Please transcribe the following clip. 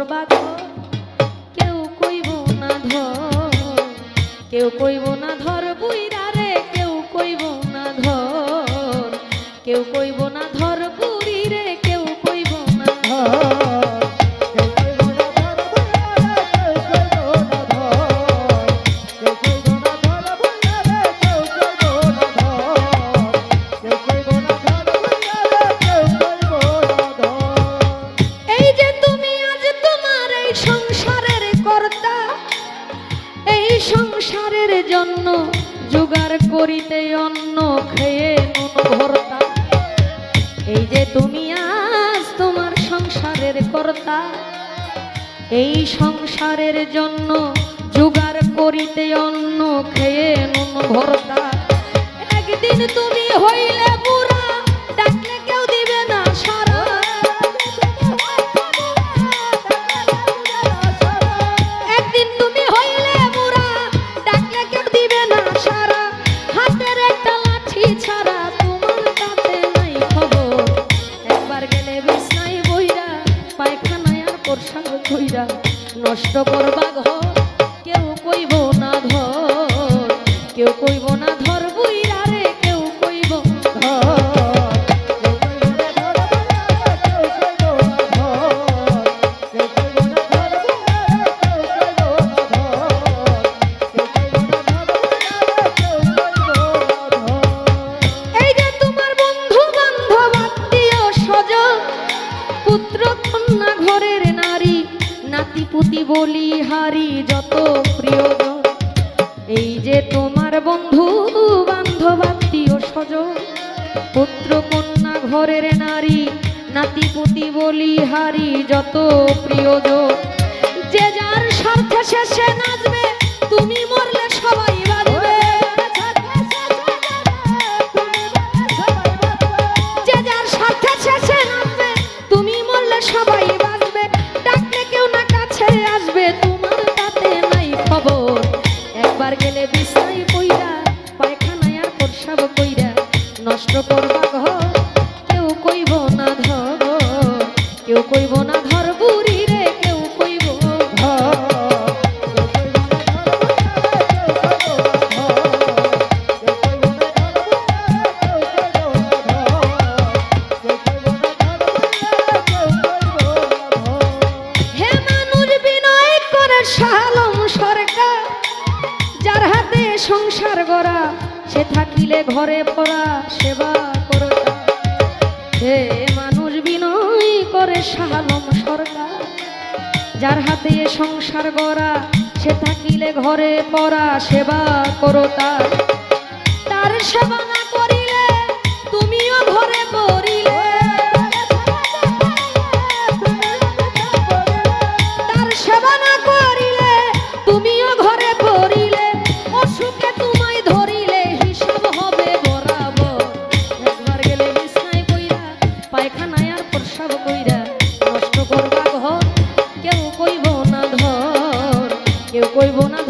করবা ঘর কেউ কইব না ধর, কেউ কইব না ধর বুইরা রে, কেউ কইব না ধর, কেউ কইব না ধর বুড়ি রে, কেউ কইব না ধর। সংসারের জন্য জোগাড় করিতে অন্ন খেয়ে নুন ভর্তা, এই যে তুমি আজ তোমার সংসারের কর্তা, এই সংসারের জন্য জোগাড় করিতে অন্ন খেয়ে নুন ভর্তা। একদিন তুমি হইলে বুড়া, ডাকলে কেউ দিবে না সারা, একদিন তুমি হইলে বুড়া, ডাকলে কেউ দিবে না সারা, হাতের একটা লাঠি ছাড়া তোমার কাছে নাই খবর। একবার গেলে বিছনায় বইরা, পায়খানায় আর পোশাক কইরা, নষ্ট করবা ঘর কেউ কইব না ধর, কেউ কইব না ধর বুইরা রে, কেউ কইব ধর। পুতি বলি হারি যত প্রিয়জন, এই যে তোমার বন্ধু বান্ধব আত্মীয় স্বজন, পুত্র কন্যা ঘরের নারী, নাতি পুতি বলি হারি যত প্রিয়জন, যে যার স্বার্থে শেষে নাচবে, তুমি মরলে সবাই বাঁচবে, যে যার স্বার্থে শেষে নাচবে, তুমি মরলে সবাই বাঁচবে, ডাকলে কেউ না কাছে আসবে, তোমার তাতে নাই খবর। একবার গেলে বিছনায় পইরা, পায়খানায় আর প্রস্রাব কইরা, নষ্ট করবা ঘর কেউ কইব না ধর, কেউ কইব না ধর বুড়ি রে, কেউ কইব ধর। সংসার গড়া সে থাকিলে ঘরে পড়া সেবা করতা, হে মানুষ বিনয় করে শাহালম সরকার, যার হাতে সংসার গড়া সে থাকিলে ঘরে পড়া সেবা করতা, তার সেবা না করিলে তুমিও ঘরে পড়িলে, তার সেবা না করিলে তুমিও ঘরে পড়িলে, অসুখে তোমায় ধরিলে হিসাব হবে বরাবর। একবার গেলে বিছনায় কইরা, পায়খানায় আর প্রস্রাব কইরা, নষ্ট করবা ঘর কেউ কইব না ধর, কেউ কইব না